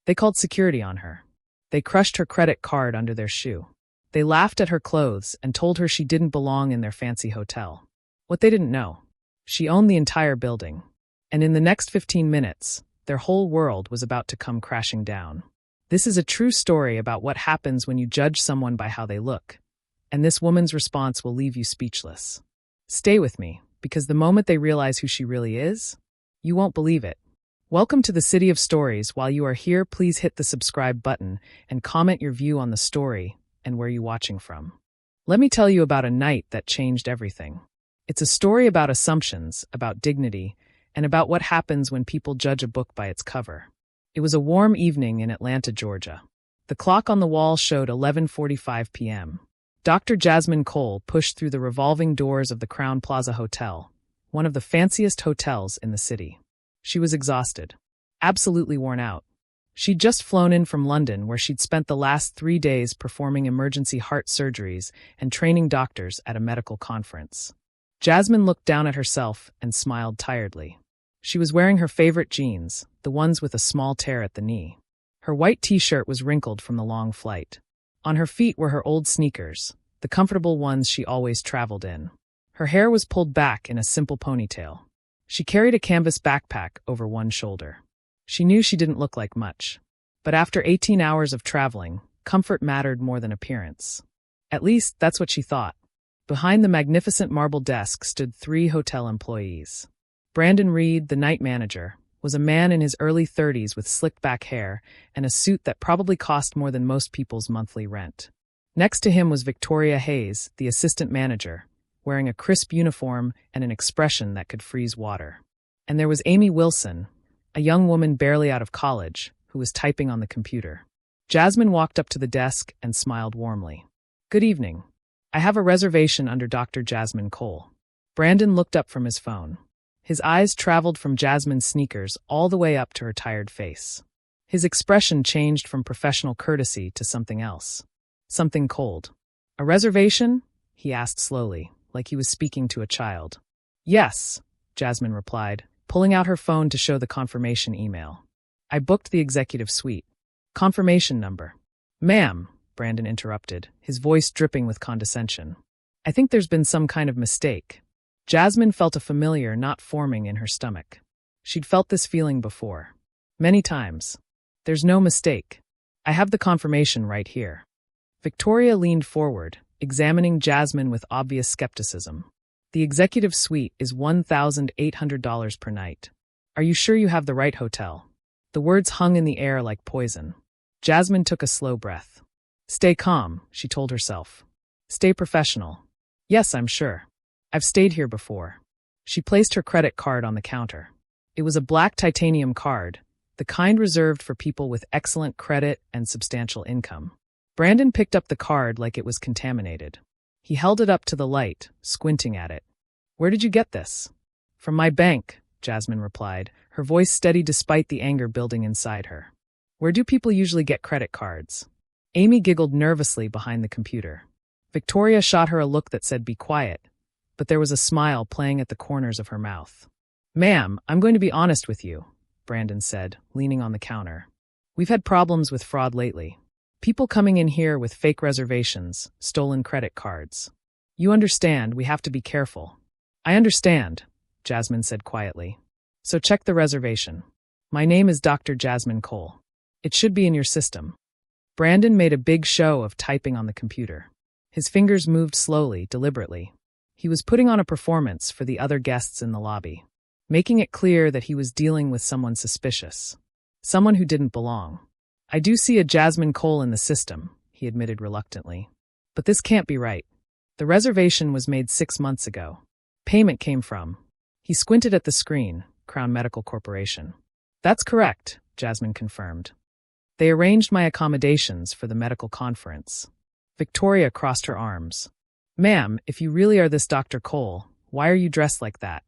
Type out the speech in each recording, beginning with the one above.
They called security on her. They crushed her credit card under their shoe. They laughed at her clothes and told her she didn't belong in their fancy hotel. What they didn't know, she owned the entire building. And in the next 15 minutes, their whole world was about to come crashing down. This is a true story about what happens when you judge someone by how they look. And this woman's response will leave you speechless. Stay with me, because the moment they realize who she really is, you won't believe it. Welcome to the City of Stories. While you are here, please hit the subscribe button and comment your view on the story and where you're watching from. Let me tell you about a night that changed everything. It's a story about assumptions, about dignity, and about what happens when people judge a book by its cover. It was a warm evening in Atlanta, Georgia. The clock on the wall showed 11:45 p.m. Dr. Jasmine Cole pushed through the revolving doors of the Crown Plaza Hotel, one of the fanciest hotels in the city. She was exhausted, absolutely worn out. She'd just flown in from London, where she'd spent the last 3 days performing emergency heart surgeries and training doctors at a medical conference. Jasmine looked down at herself and smiled tiredly. She was wearing her favorite jeans, the ones with a small tear at the knee. Her white t-shirt was wrinkled from the long flight. On her feet were her old sneakers, the comfortable ones she always traveled in. Her hair was pulled back in a simple ponytail. She carried a canvas backpack over one shoulder. She knew she didn't look like much. But after 18 hours of traveling, comfort mattered more than appearance. At least, that's what she thought. Behind the magnificent marble desk stood 3 hotel employees. Brandon Reed, the night manager, was a man in his early 30s with slicked back hair and a suit that probably cost more than most people's monthly rent. Next to him was Victoria Hayes, the assistant manager, wearing a crisp uniform and an expression that could freeze water. And there was Amy Wilson, a young woman barely out of college, who was typing on the computer. Jasmine walked up to the desk and smiled warmly. "Good evening. I have a reservation under Dr. Jasmine Cole." Brandon looked up from his phone. His eyes traveled from Jasmine's sneakers all the way up to her tired face. His expression changed from professional courtesy to something else. Something cold. "A reservation?" he asked slowly, like he was speaking to a child. "Yes," Jasmine replied, pulling out her phone to show the confirmation email. "I booked the executive suite. Confirmation number." "Ma'am," Brandon interrupted, his voice dripping with condescension. "I think there's been some kind of mistake." Jasmine felt a familiar knot forming in her stomach. She'd felt this feeling before. Many times. "There's no mistake. I have the confirmation right here." Victoria leaned forward, examining Jasmine with obvious skepticism. "The executive suite is $1,800 per night. Are you sure you have the right hotel?" The words hung in the air like poison. Jasmine took a slow breath. "Stay calm," she told herself. "Stay professional." "Yes, I'm sure. I've stayed here before." She placed her credit card on the counter. It was a black titanium card, the kind reserved for people with excellent credit and substantial income. Brandon picked up the card like it was contaminated. He held it up to the light, squinting at it. "Where did you get this?" "From my bank," Jasmine replied, her voice steady despite the anger building inside her. "Where do people usually get credit cards?" Amy giggled nervously behind the computer. Victoria shot her a look that said, "Be quiet," but there was a smile playing at the corners of her mouth. "Ma'am, I'm going to be honest with you," Brandon said, leaning on the counter. "We've had problems with fraud lately. People coming in here with fake reservations, stolen credit cards. You understand, we have to be careful." "I understand," Jasmine said quietly. "So check the reservation. My name is Dr. Jasmine Cole. It should be in your system." Brandon made a big show of typing on the computer. His fingers moved slowly, deliberately. He was putting on a performance for the other guests in the lobby, making it clear that he was dealing with someone suspicious. Someone who didn't belong. "I do see a Jasmine Cole in the system," he admitted reluctantly. "But this can't be right. The reservation was made 6 months ago. Payment came from..." He squinted at the screen, Crown Medical Corporation. "That's correct," Jasmine confirmed. "They arranged my accommodations for the medical conference." Victoria crossed her arms. "Ma'am, if you really are this Dr. Cole, why are you dressed like that?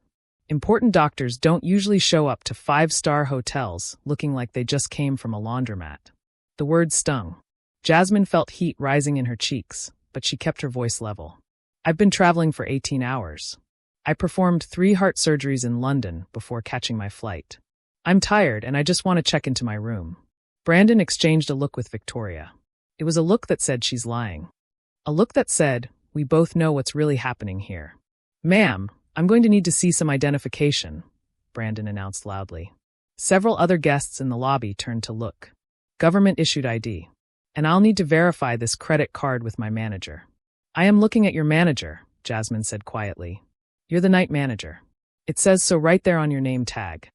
Important doctors don't usually show up to 5-star hotels looking like they just came from a laundromat." The words stung. Jasmine felt heat rising in her cheeks, but she kept her voice level. "I've been traveling for 18 hours. I performed 3 heart surgeries in London before catching my flight. I'm tired and I just want to check into my room." Brandon exchanged a look with Victoria. It was a look that said she's lying. A look that said, we both know what's really happening here. Ma'am, I'm going to need to see some identification, Brandon announced loudly. Several other guests in the lobby turned to look. Government-issued ID. And I'll need to verify this credit card with my manager. I am looking at your manager, Jasmine said quietly. You're the night manager. It says so right there on your name tag.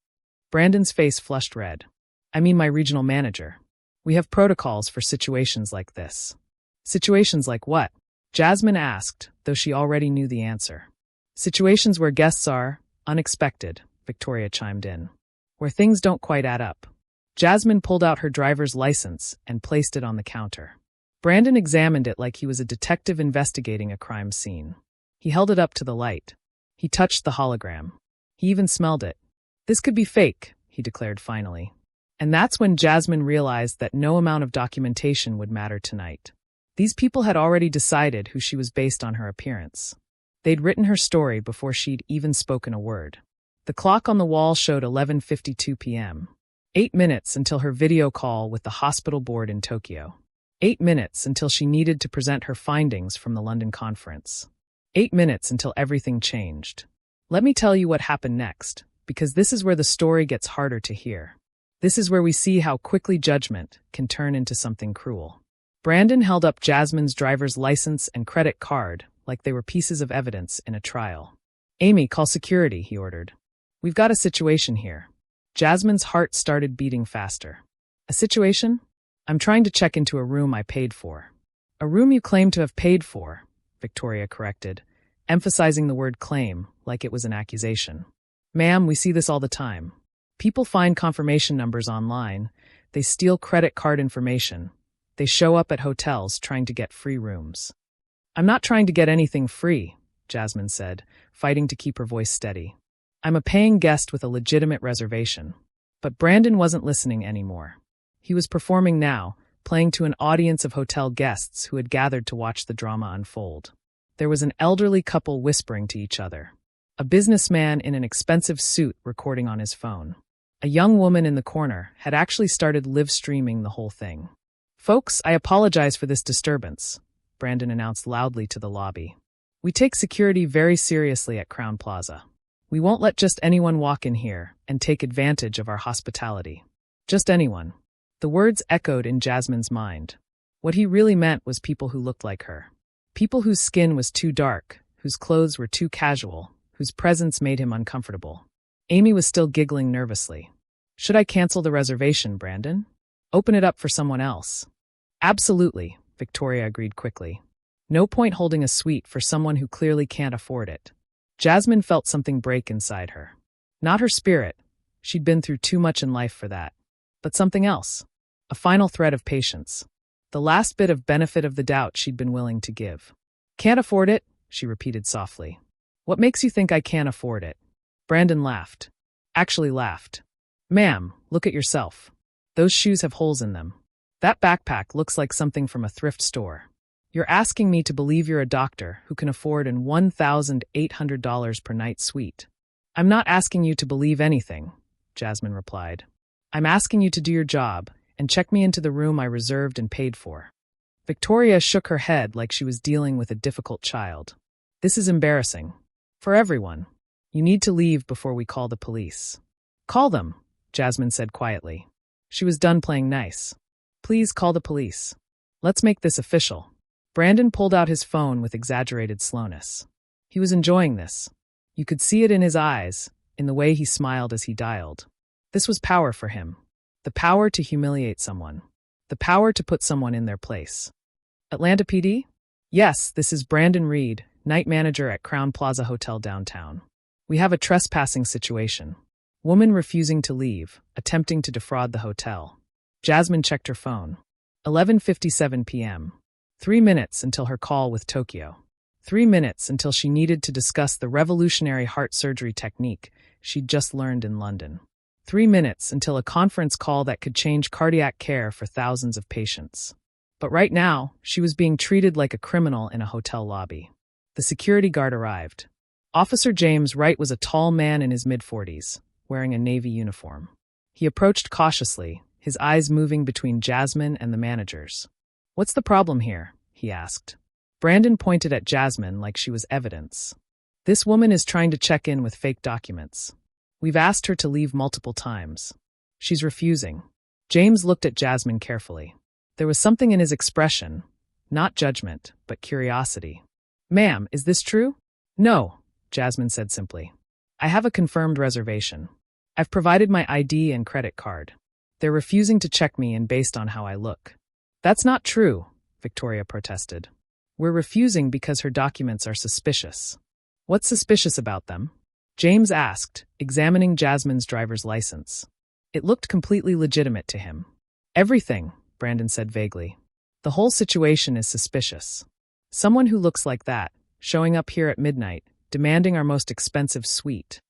Brandon's face flushed red. I mean my regional manager. We have protocols for situations like this. Situations like what? Jasmine asked, though she already knew the answer. Situations where guests are unexpected, Victoria chimed in. Where things don't quite add up. Jasmine pulled out her driver's license and placed it on the counter. Brandon examined it like he was a detective investigating a crime scene. He held it up to the light. He touched the hologram. He even smelled it. This could be fake, he declared finally. And that's when Jasmine realized that no amount of documentation would matter tonight. These people had already decided who she was based on her appearance. They'd written her story before she'd even spoken a word. The clock on the wall showed 11:52 p.m. 8 minutes until her video call with the hospital board in Tokyo. 8 minutes until she needed to present her findings from the London conference. 8 minutes until everything changed. Let me tell you what happened next, because this is where the story gets harder to hear. This is where we see how quickly judgment can turn into something cruel. Brandon held up Jasmine's driver's license and credit card like they were pieces of evidence in a trial. Amy, call security, he ordered. We've got a situation here. Jasmine's heart started beating faster. A situation? I'm trying to check into a room I paid for. A room you claim to have paid for, Victoria corrected, emphasizing the word claim like it was an accusation. Ma'am, we see this all the time. People find confirmation numbers online. They steal credit card information. They show up at hotels trying to get free rooms. I'm not trying to get anything free, Jasmine said, fighting to keep her voice steady. I'm a paying guest with a legitimate reservation. But Brandon wasn't listening anymore. He was performing now, playing to an audience of hotel guests who had gathered to watch the drama unfold. There was an elderly couple whispering to each other. A businessman in an expensive suit recording on his phone. A young woman in the corner had actually started live streaming the whole thing. Folks, I apologize for this disturbance, Brandon announced loudly to the lobby. We take security very seriously at Crowne Plaza. We won't let just anyone walk in here and take advantage of our hospitality. Just anyone. The words echoed in Jasmine's mind. What he really meant was people who looked like her. People whose skin was too dark, whose clothes were too casual, whose presence made him uncomfortable. Amy was still giggling nervously. Should I cancel the reservation, Brandon? Open it up for someone else. Absolutely, Victoria agreed quickly. No point holding a suite for someone who clearly can't afford it. Jasmine felt something break inside her. Not her spirit. She'd been through too much in life for that. But something else. A final thread of patience. The last bit of benefit of the doubt she'd been willing to give. Can't afford it, she repeated softly. What makes you think I can't afford it? Brandon laughed. Actually laughed. Ma'am, look at yourself. Those shoes have holes in them. That backpack looks like something from a thrift store. You're asking me to believe you're a doctor who can afford an $1,800 per night suite. I'm not asking you to believe anything, Jasmine replied. I'm asking you to do your job and check me into the room I reserved and paid for. Victoria shook her head like she was dealing with a difficult child. This is embarrassing. For everyone. You need to leave before we call the police. Call them, Jasmine said quietly. She was done playing nice. Please call the police. Let's make this official. Brandon pulled out his phone with exaggerated slowness. He was enjoying this. You could see it in his eyes, in the way he smiled as he dialed. This was power for him. The power to humiliate someone. The power to put someone in their place. Atlanta PD? Yes, this is Brandon Reed, night manager at Crowne Plaza Hotel downtown. We have a trespassing situation. Woman refusing to leave, attempting to defraud the hotel. Jasmine checked her phone. 11:57 p.m. 3 minutes until her call with Tokyo. 3 minutes until she needed to discuss the revolutionary heart surgery technique she'd just learned in London. 3 minutes until a conference call that could change cardiac care for thousands of patients. But right now, she was being treated like a criminal in a hotel lobby. The security guard arrived. Officer James Wright was a tall man in his mid-40s, wearing a Navy uniform. He approached cautiously, his eyes moving between Jasmine and the managers. "What's the problem here?" he asked. Brandon pointed at Jasmine like she was evidence. "This woman is trying to check in with fake documents. We've asked her to leave multiple times. She's refusing." James looked at Jasmine carefully. There was something in his expression, not judgment, but curiosity. "Ma'am, is this true?" "No," Jasmine said simply. "I have a confirmed reservation. I've provided my ID and credit card. They're refusing to check me in based on how I look." "That's not true," Victoria protested. "We're refusing because her documents are suspicious." "What's suspicious about them?" James asked, examining Jasmine's driver's license. It looked completely legitimate to him. "Everything," Brandon said vaguely. "The whole situation is suspicious. Someone who looks like that, showing up here at midnight, demanding our most expensive suite."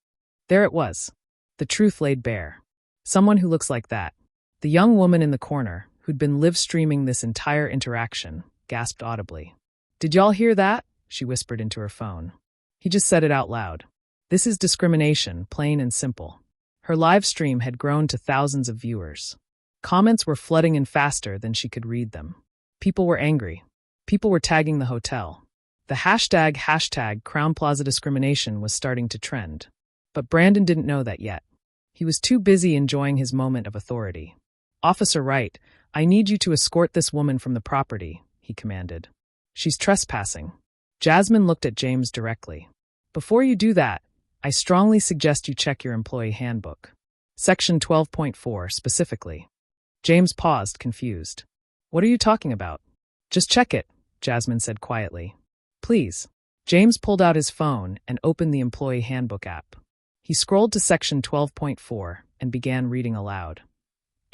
There it was. The truth laid bare. Someone who looks like that. The young woman in the corner, who'd been live-streaming this entire interaction, gasped audibly. "Did y'all hear that?" she whispered into her phone. He just said it out loud. This is discrimination, plain and simple. Her live stream had grown to thousands of viewers. Comments were flooding in faster than she could read them. People were angry. People were tagging the hotel. The hashtag Crown Plaza discrimination was starting to trend. But Brandon didn't know that yet. He was too busy enjoying his moment of authority. "Officer Wright, I need you to escort this woman from the property," he commanded. "She's trespassing." Jasmine looked at James directly. "Before you do that, I strongly suggest you check your employee handbook. Section 12.4 specifically." James paused, confused. "What are you talking about?" "Just check it," Jasmine said quietly. "Please." James pulled out his phone and opened the employee handbook app. He scrolled to section 12.4 and began reading aloud.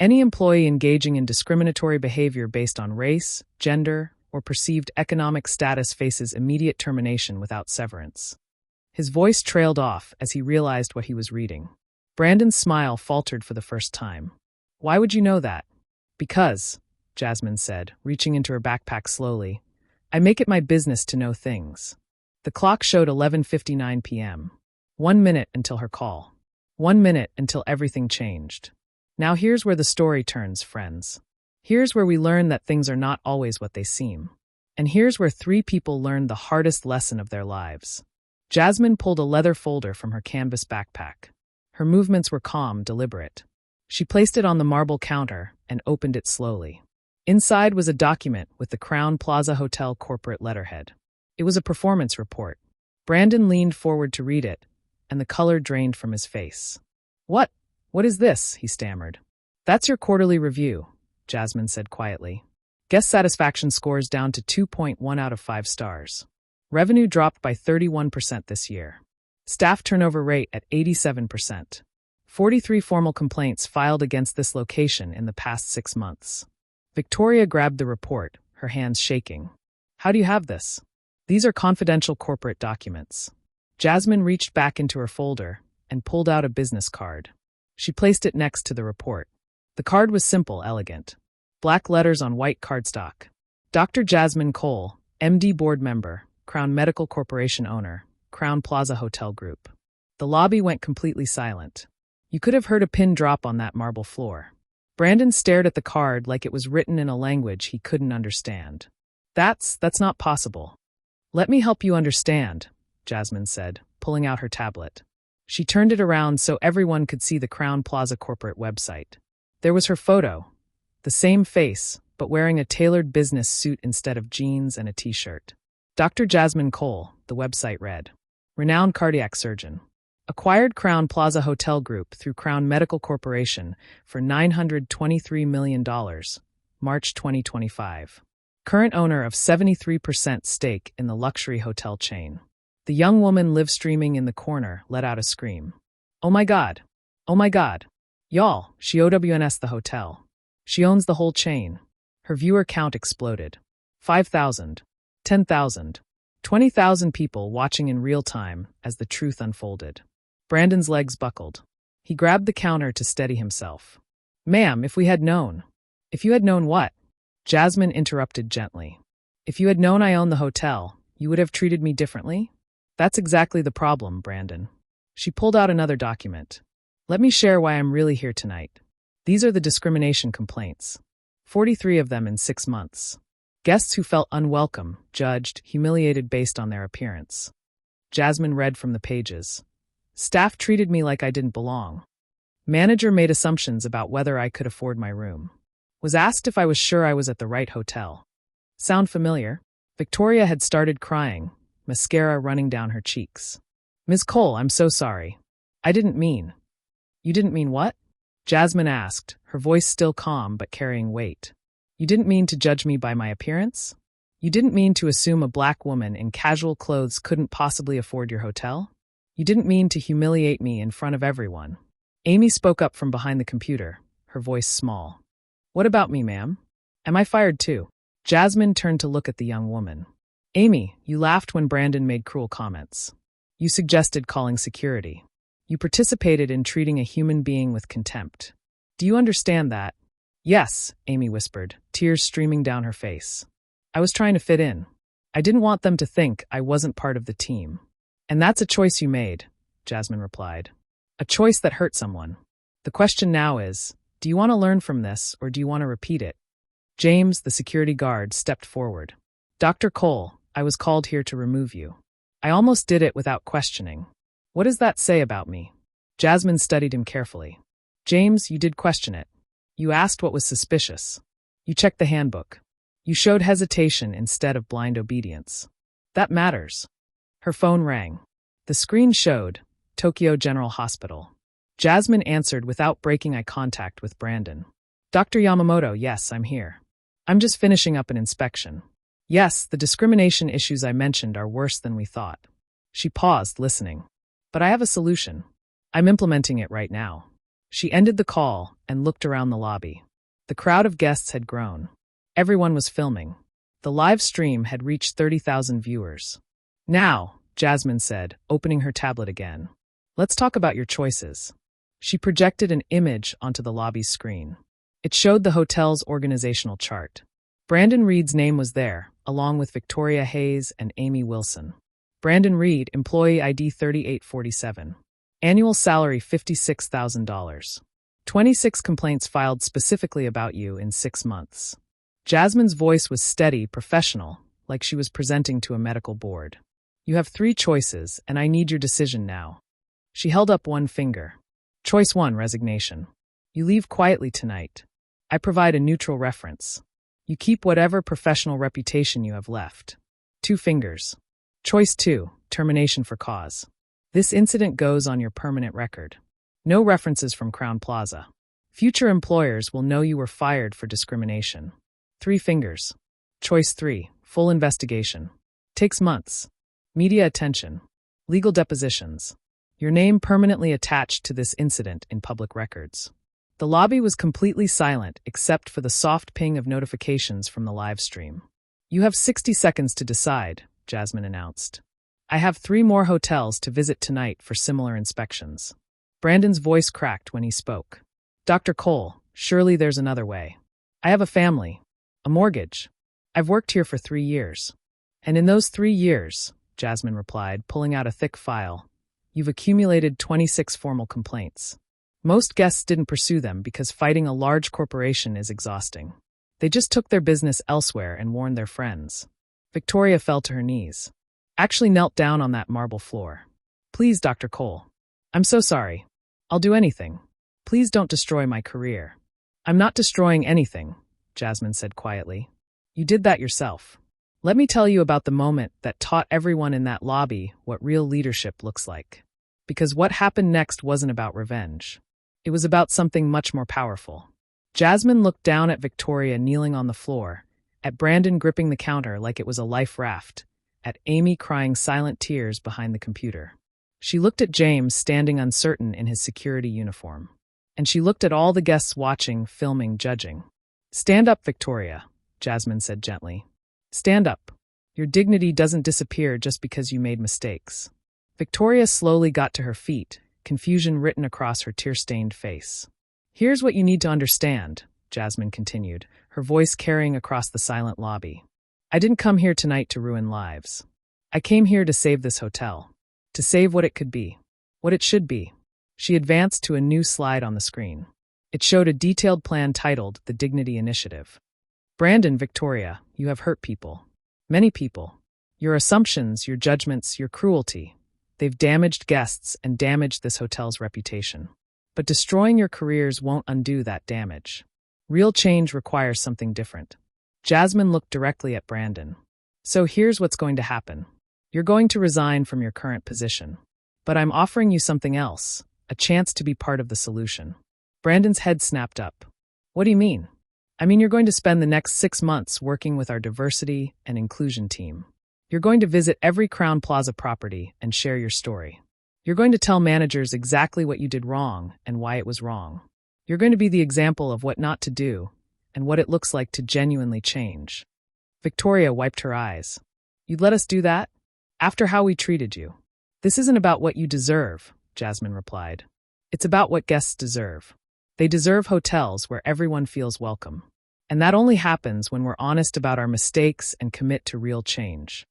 "Any employee engaging in discriminatory behavior based on race, gender, or perceived economic status faces immediate termination without severance." His voice trailed off as he realized what he was reading. Brandon's smile faltered for the first time. "Why would you know that?" "Because," Jasmine said, reaching into her backpack slowly, "I make it my business to know things." The clock showed 11:59 p.m. 1 minute until her call. 1 minute until everything changed. Now here's where the story turns, friends. Here's where we learn that things are not always what they seem. And here's where 3 people learned the hardest lesson of their lives. Jasmine pulled a leather folder from her canvas backpack. Her movements were calm, deliberate. She placed it on the marble counter and opened it slowly. Inside was a document with the Crown Plaza Hotel corporate letterhead. It was a performance report. Brandon leaned forward to read it, and the color drained from his face. What is this?" he stammered. "That's your quarterly review," Jasmine said quietly. "Guest satisfaction scores down to 2.1 out of 5 stars. Revenue dropped by 31% this year. Staff turnover rate at 87%. 43 formal complaints filed against this location in the past 6 months." Victoria grabbed the report, her hands shaking. "How do you have this?" "These are confidential corporate documents." Jasmine reached back into her folder and pulled out a business card. She placed it next to the report. The card was simple, elegant. Black letters on white cardstock. Dr. Jasmine Cole, MD board member, Crown Medical Corporation owner, Crown Plaza Hotel Group. The lobby went completely silent. You could have heard a pin drop on that marble floor. Brandon stared at the card like it was written in a language he couldn't understand. That's not possible." "Let me help you understand," Jasmine said, pulling out her tablet. She turned it around so everyone could see the Crown Plaza corporate website. There was her photo, the same face, but wearing a tailored business suit instead of jeans and a t-shirt. Dr. Jasmine Cole, the website read. Renowned cardiac surgeon. Acquired Crown Plaza Hotel Group through Crown Medical Corporation for $923 million, March 2025. Current owner of 73% stake in the luxury hotel chain. The young woman live streaming in the corner let out a scream. "Oh my God! Oh my God! Y'all, she OWNS the hotel. She owns the whole chain." Her viewer count exploded. 5,000. 10,000, 20,000 people watching in real time as the truth unfolded. Brandon's legs buckled. He grabbed the counter to steady himself. "Ma'am, if we had known." "If you had known what?" Jasmine interrupted gently. "If you had known I owned the hotel, you would have treated me differently?" "That's exactly the problem, Brandon." She pulled out another document. "Let me share why I'm really here tonight. These are the discrimination complaints. 43 of them in 6 months. Guests who felt unwelcome, judged, humiliated based on their appearance. Jasmine read from the pages. Staff treated me like I didn't belong. Manager made assumptions about whether I could afford my room. Was asked if I was sure I was at the right hotel. Sound familiar? Victoria had started crying, mascara running down her cheeks. Ms. Cole, I'm so sorry. I didn't mean. You didn't mean what? Jasmine asked, her voice still calm but carrying weight. You didn't mean to judge me by my appearance? You didn't mean to assume a black woman in casual clothes couldn't possibly afford your hotel? You didn't mean to humiliate me in front of everyone. Amy spoke up from behind the computer, her voice small. What about me, ma'am? Am I fired too? Jasmine turned to look at the young woman. Amy, you laughed when Brandon made cruel comments. You suggested calling security. You participated in treating a human being with contempt. Do you understand that? Yes, Amy whispered, tears streaming down her face. I was trying to fit in. I didn't want them to think I wasn't part of the team. And that's a choice you made, Jasmine replied. A choice that hurt someone. The question now is, do you want to learn from this or do you want to repeat it? James, the security guard, stepped forward. Dr. Cole, I was called here to remove you. I almost did it without questioning. What does that say about me? Jasmine studied him carefully. James, you did question it. You asked what was suspicious. You checked the handbook. You showed hesitation instead of blind obedience. That matters. Her phone rang. The screen showed Tokyo General Hospital. Jasmine answered without breaking eye contact with Brandon. Dr. Yamamoto, yes, I'm here. I'm just finishing up an inspection. Yes, the discrimination issues I mentioned are worse than we thought. She paused, listening. But I have a solution. I'm implementing it right now. She ended the call and looked around the lobby. The crowd of guests had grown. Everyone was filming. The live stream had reached 30,000 viewers. Now, Jasmine said, opening her tablet again. Let's talk about your choices. She projected an image onto the lobby screen. It showed the hotel's organizational chart. Brandon Reed's name was there, along with Victoria Hayes and Amy Wilson. Brandon Reed, employee ID 3847. Annual salary $56,000. 26 complaints filed specifically about you in 6 months. Jasmine's voice was steady, professional, like she was presenting to a medical board. You have 3 choices, and I need your decision now. She held up one finger. Choice 1, resignation. You leave quietly tonight. I provide a neutral reference. You keep whatever professional reputation you have left. 2 fingers. Choice 2, termination for cause. This incident goes on your permanent record. No references from Crown Plaza. Future employers will know you were fired for discrimination. 3 fingers. Choice 3, full investigation. Takes months. Media attention. Legal depositions. Your name permanently attached to this incident in public records. The lobby was completely silent except for the soft ping of notifications from the live stream. You have 60 seconds to decide, Jasmine announced. I have 3 more hotels to visit tonight for similar inspections. Brandon's voice cracked when he spoke. Dr. Cole, surely there's another way. I have a family, a mortgage. I've worked here for 3 years. And in those 3 years, Jasmine replied, pulling out a thick file, you've accumulated 26 formal complaints. Most guests didn't pursue them because fighting a large corporation is exhausting. They just took their business elsewhere and warned their friends. Victoria fell to her knees. Actually knelt down on that marble floor. Please, Dr. Cole. I'm so sorry. I'll do anything. Please don't destroy my career. I'm not destroying anything, Jasmine said quietly. You did that yourself. Let me tell you about the moment that taught everyone in that lobby what real leadership looks like. Because what happened next wasn't about revenge. It was about something much more powerful. Jasmine looked down at Victoria kneeling on the floor, at Brandon gripping the counter like it was a life raft, at Amy crying silent tears behind the computer. She looked at James standing uncertain in his security uniform. And she looked at all the guests watching, filming, judging. Stand up, Victoria, Jasmine said gently. Stand up. Your dignity doesn't disappear just because you made mistakes. Victoria slowly got to her feet, confusion written across her tear-stained face. Here's what you need to understand, Jasmine continued, her voice carrying across the silent lobby. I didn't come here tonight to ruin lives. I came here to save this hotel. To save what it could be. What it should be. She advanced to a new slide on the screen. It showed a detailed plan titled The Dignity Initiative. Brandon, Victoria, you have hurt people. Many people. Your assumptions, your judgments, your cruelty. They've damaged guests and damaged this hotel's reputation. But destroying your careers won't undo that damage. Real change requires something different. Jasmine looked directly at Brandon. So here's what's going to happen. You're going to resign from your current position. But I'm offering you something else, a chance to be part of the solution. Brandon's head snapped up. What do you mean? I mean, you're going to spend the next 6 months working with our diversity and inclusion team. You're going to visit every Crown Plaza property and share your story. You're going to tell managers exactly what you did wrong and why it was wrong. You're going to be the example of what not to do and what it looks like to genuinely change. Victoria wiped her eyes. You'd let us do that? After how we treated you. This isn't about what you deserve, Jasmine replied. It's about what guests deserve. They deserve hotels where everyone feels welcome. And that only happens when we're honest about our mistakes and commit to real change.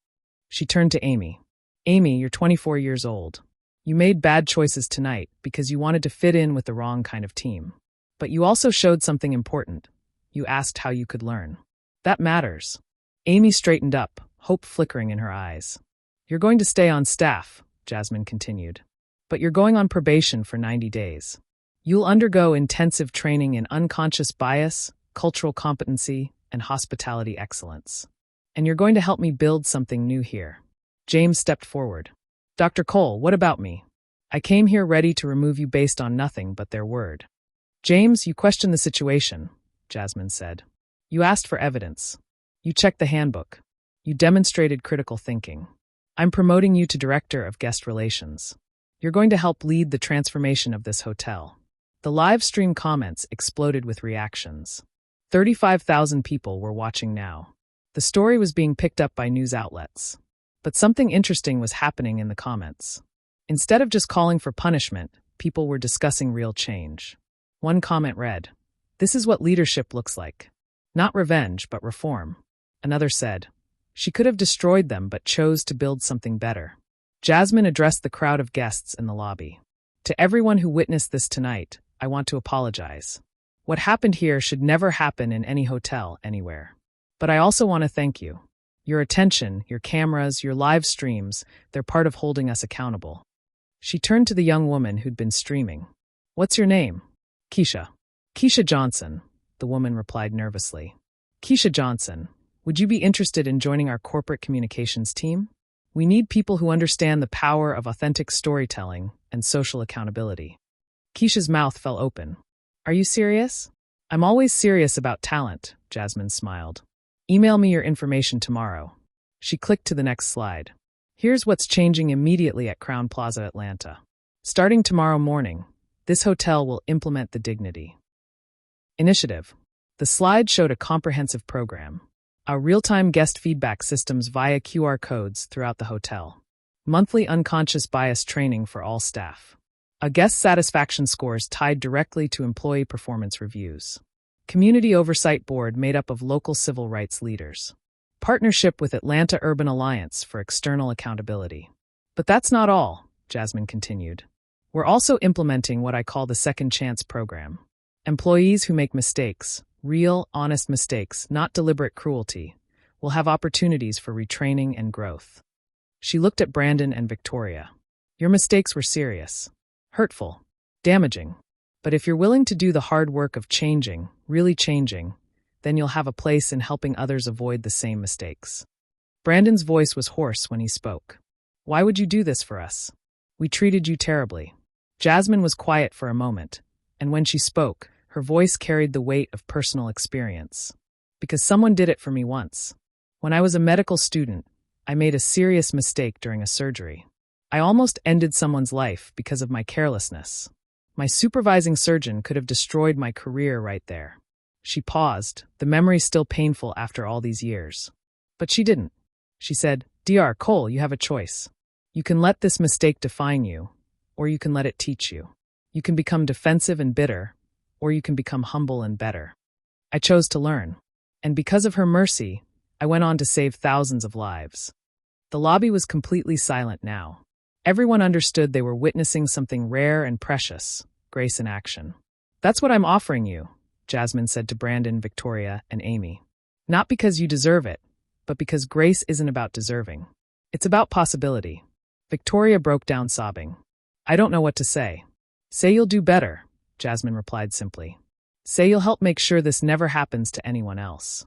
She turned to Amy. Amy, you're 24 years old. You made bad choices tonight because you wanted to fit in with the wrong kind of team. But you also showed something important. You asked how you could learn. That matters. Amy straightened up, hope flickering in her eyes. You're going to stay on staff, Jasmine continued. But you're going on probation for 90 days. You'll undergo intensive training in unconscious bias, cultural competency, and hospitality excellence. And you're going to help me build something new here. James stepped forward. Dr. Cole, what about me? I came here ready to remove you based on nothing but their word. James, you questioned the situation, Jasmine said. You asked for evidence. You checked the handbook. You demonstrated critical thinking. I'm promoting you to Director of Guest Relations. You're going to help lead the transformation of this hotel. The live stream comments exploded with reactions. 35,000 people were watching now. The story was being picked up by news outlets. But something interesting was happening in the comments. Instead of just calling for punishment, people were discussing real change. One comment read, "This is what leadership looks like. Not revenge, but reform." Another said, "She could have destroyed them but chose to build something better." Jasmine addressed the crowd of guests in the lobby. To everyone who witnessed this tonight, I want to apologize. What happened here should never happen in any hotel anywhere. But I also want to thank you. Your attention, your cameras, your live streams, they're part of holding us accountable. She turned to the young woman who'd been streaming. What's your name? Keisha. Keisha Johnson, the woman replied nervously. Keisha Johnson, would you be interested in joining our corporate communications team? We need people who understand the power of authentic storytelling and social accountability. Keisha's mouth fell open. Are you serious? I'm always serious about talent, Jasmine smiled. Email me your information tomorrow. She clicked to the next slide. Here's what's changing immediately at Crown Plaza Atlanta. Starting tomorrow morning, this hotel will implement the Dignity Initiative. The slide showed a comprehensive program. Our real-time guest feedback systems via QR codes throughout the hotel. Monthly unconscious bias training for all staff. A guest satisfaction scores tied directly to employee performance reviews. Community Oversight Board made up of local civil rights leaders. Partnership with Atlanta Urban Alliance for external accountability. But that's not all, Jasmine continued. We're also implementing what I call the Second Chance program. Employees who make mistakes, real, honest mistakes, not deliberate cruelty, will have opportunities for retraining and growth. She looked at Brandon and Victoria. Your mistakes were serious, hurtful, damaging. But if you're willing to do the hard work of changing, really changing, then you'll have a place in helping others avoid the same mistakes. Brandon's voice was hoarse when he spoke. Why would you do this for us? We treated you terribly. Jasmine was quiet for a moment, and when she spoke, her voice carried the weight of personal experience. Because someone did it for me once. When I was a medical student, I made a serious mistake during a surgery. I almost ended someone's life because of my carelessness. My supervising surgeon could have destroyed my career right there. She paused, the memory still painful after all these years. But she didn't. She said, Dr. Cole, you have a choice. You can let this mistake define you, or you can let it teach you. You can become defensive and bitter, or you can become humble and better. I chose to learn. And because of her mercy, I went on to save thousands of lives. The lobby was completely silent now. Everyone understood they were witnessing something rare and precious, grace in action. That's what I'm offering you, Jasmine said to Brandon, Victoria, and Amy. Not because you deserve it, but because grace isn't about deserving. It's about possibility. Victoria broke down sobbing. I don't know what to say. Say you'll do better, Jasmine replied simply. Say you'll help make sure this never happens to anyone else.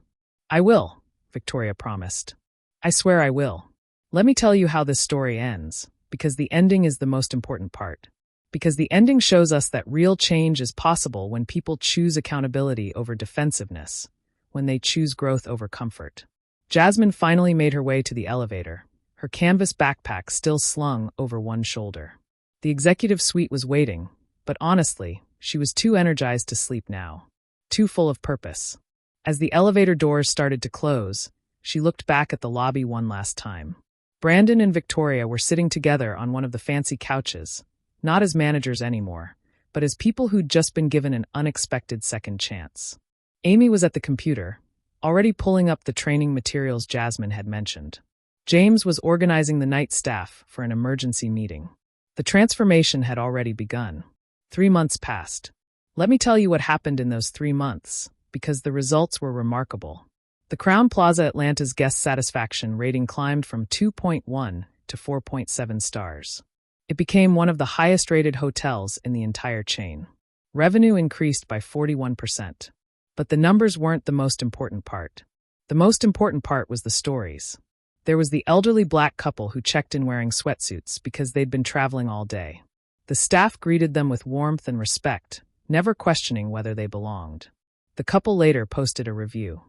I will, Victoria promised. I swear I will. Let me tell you how this story ends, because the ending is the most important part. Because the ending shows us that real change is possible when people choose accountability over defensiveness, when they choose growth over comfort. Jasmine finally made her way to the elevator, her canvas backpack still slung over one shoulder. The executive suite was waiting, but honestly, she was too energized to sleep now, too full of purpose. As the elevator doors started to close, she looked back at the lobby one last time. Brandon and Victoria were sitting together on one of the fancy couches, not as managers anymore, but as people who'd just been given an unexpected second chance. Amy was at the computer, already pulling up the training materials Jasmine had mentioned. James was organizing the night staff for an emergency meeting. The transformation had already begun. 3 months passed. Let me tell you what happened in those 3 months, because the results were remarkable. The Crowne Plaza Atlanta's guest satisfaction rating climbed from 2.1 to 4.7 stars. It became one of the highest-rated hotels in the entire chain. Revenue increased by 41%. But the numbers weren't the most important part. The most important part was the stories. There was the elderly black couple who checked in wearing sweatsuits because they'd been traveling all day. The staff greeted them with warmth and respect, never questioning whether they belonged. The couple later posted a review.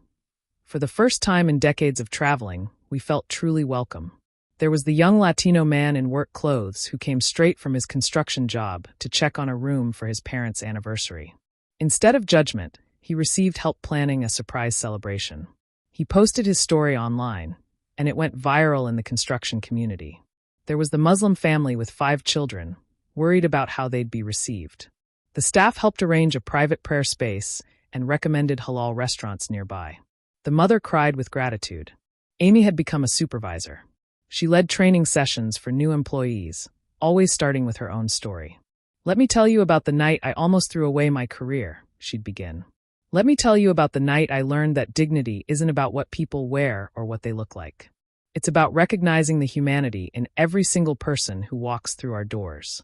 For the first time in decades of traveling, we felt truly welcome. There was the young Latino man in work clothes who came straight from his construction job to check on a room for his parents' anniversary. Instead of judgment, he received help planning a surprise celebration. He posted his story online, and it went viral in the construction community. There was the Muslim family with 5 children, worried about how they'd be received. The staff helped arrange a private prayer space and recommended halal restaurants nearby. The mother cried with gratitude. Amy had become a supervisor. She led training sessions for new employees, always starting with her own story. Let me tell you about the night I almost threw away my career, she'd begin. Let me tell you about the night I learned that dignity isn't about what people wear or what they look like. It's about recognizing the humanity in every single person who walks through our doors.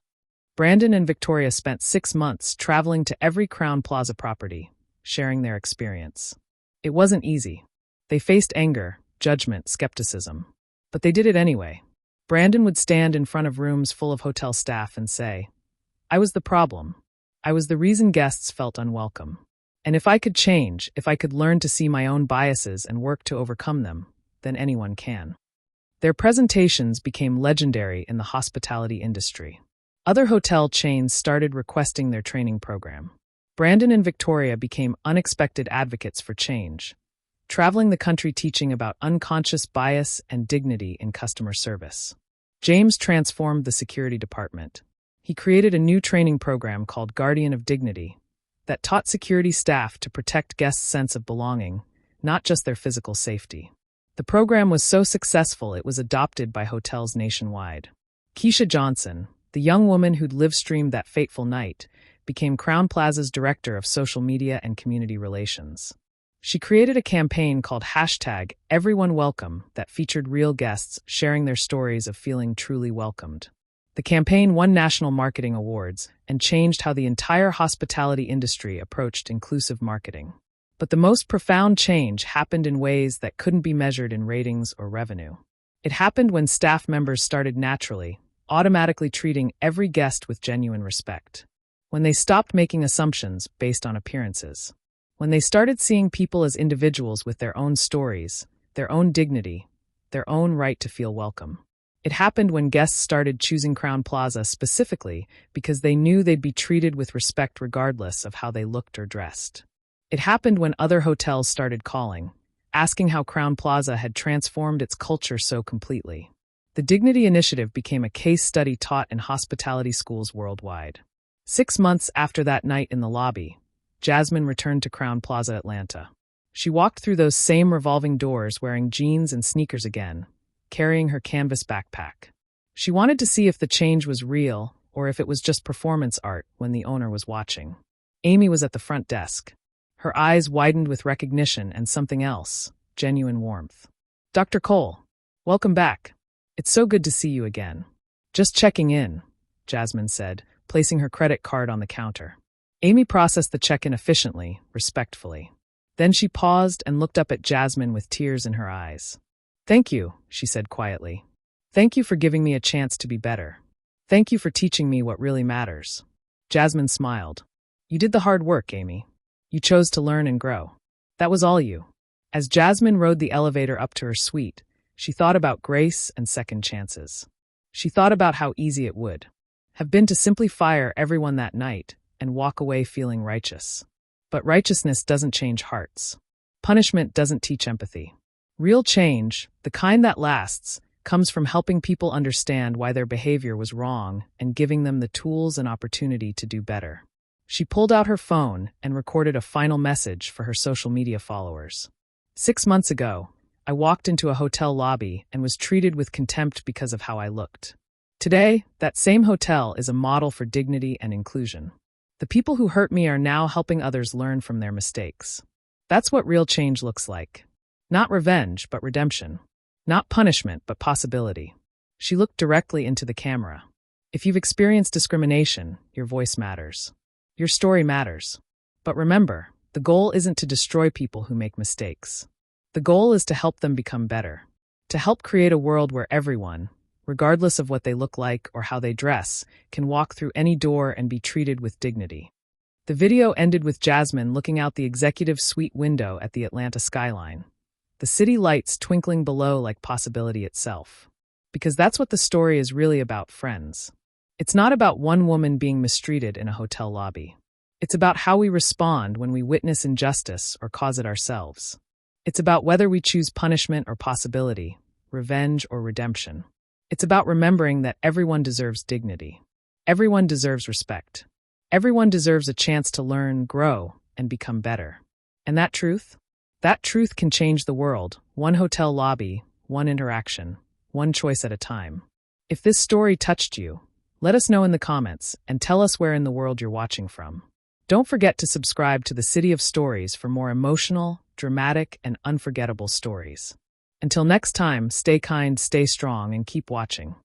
Brandon and Victoria spent 6 months traveling to every Crowne Plaza property, sharing their experience. It wasn't easy. They faced anger, judgment, skepticism. But they did it anyway. Brandon would stand in front of rooms full of hotel staff and say, I was the problem. I was the reason guests felt unwelcome. And if I could change, if I could learn to see my own biases and work to overcome them, then anyone can. Their presentations became legendary in the hospitality industry. Other hotel chains started requesting their training program. Brandon and Victoria became unexpected advocates for change, traveling the country teaching about unconscious bias and dignity in customer service. James transformed the security department. He created a new training program called Guardian of Dignity that taught security staff to protect guests' sense of belonging, not just their physical safety. The program was so successful it was adopted by hotels nationwide. Keisha Johnson, the young woman who'd live-streamed that fateful night, became Crowne Plaza's director of social media and community relations. She created a campaign called #EveryoneWelcome that featured real guests sharing their stories of feeling truly welcomed. The campaign won national marketing awards and changed how the entire hospitality industry approached inclusive marketing. But the most profound change happened in ways that couldn't be measured in ratings or revenue. It happened when staff members started naturally, automatically treating every guest with genuine respect. When they stopped making assumptions based on appearances. When they started seeing people as individuals with their own stories, their own dignity, their own right to feel welcome. It happened when guests started choosing Crowne Plaza specifically because they knew they'd be treated with respect regardless of how they looked or dressed. It happened when other hotels started calling, asking how Crowne Plaza had transformed its culture so completely. The Dignity Initiative became a case study taught in hospitality schools worldwide. 6 months after that night in the lobby, Jasmine returned to Crowne Plaza Atlanta. She walked through those same revolving doors wearing jeans and sneakers again, carrying her canvas backpack. She wanted to see if the change was real or if it was just performance art when the owner was watching. Amy was at the front desk. Her eyes widened with recognition and something else, genuine warmth. Dr. Cole, welcome back. It's so good to see you again. Just checking in, Jasmine said, placing her credit card on the counter. Amy processed the check-in efficiently, respectfully. Then she paused and looked up at Jasmine with tears in her eyes. Thank you, she said quietly. Thank you for giving me a chance to be better. Thank you for teaching me what really matters. Jasmine smiled. You did the hard work, Amy. You chose to learn and grow. That was all you. As Jasmine rode the elevator up to her suite, she thought about grace and second chances. She thought about how easy it would have been to simply fire everyone that night and walk away feeling righteous. But righteousness doesn't change hearts. Punishment doesn't teach empathy. Real change, the kind that lasts, comes from helping people understand why their behavior was wrong and giving them the tools and opportunity to do better. She pulled out her phone and recorded a final message for her social media followers. 6 months ago, I walked into a hotel lobby and was treated with contempt because of how I looked. Today, that same hotel is a model for dignity and inclusion. The people who hurt me are now helping others learn from their mistakes. That's what real change looks like. Not revenge, but redemption. Not punishment, but possibility. She looked directly into the camera. If you've experienced discrimination, your voice matters. Your story matters. But remember, the goal isn't to destroy people who make mistakes. The goal is to help them become better. To help create a world where everyone, regardless of what they look like or how they dress, can walk through any door and be treated with dignity. The video ended with Jasmine looking out the executive suite window at the Atlanta skyline. The city lights twinkling below like possibility itself. Because that's what the story is really about, friends. It's not about one woman being mistreated in a hotel lobby. It's about how we respond when we witness injustice or cause it ourselves. It's about whether we choose punishment or possibility, revenge or redemption. It's about remembering that everyone deserves dignity. Everyone deserves respect. Everyone deserves a chance to learn, grow, and become better. And that truth can change the world, one hotel lobby, one interaction, one choice at a time. If this story touched you, let us know in the comments and tell us where in the world you're watching from. Don't forget to subscribe to the City of Stories for more emotional, dramatic, and unforgettable stories. Until next time, stay kind, stay strong, and keep watching.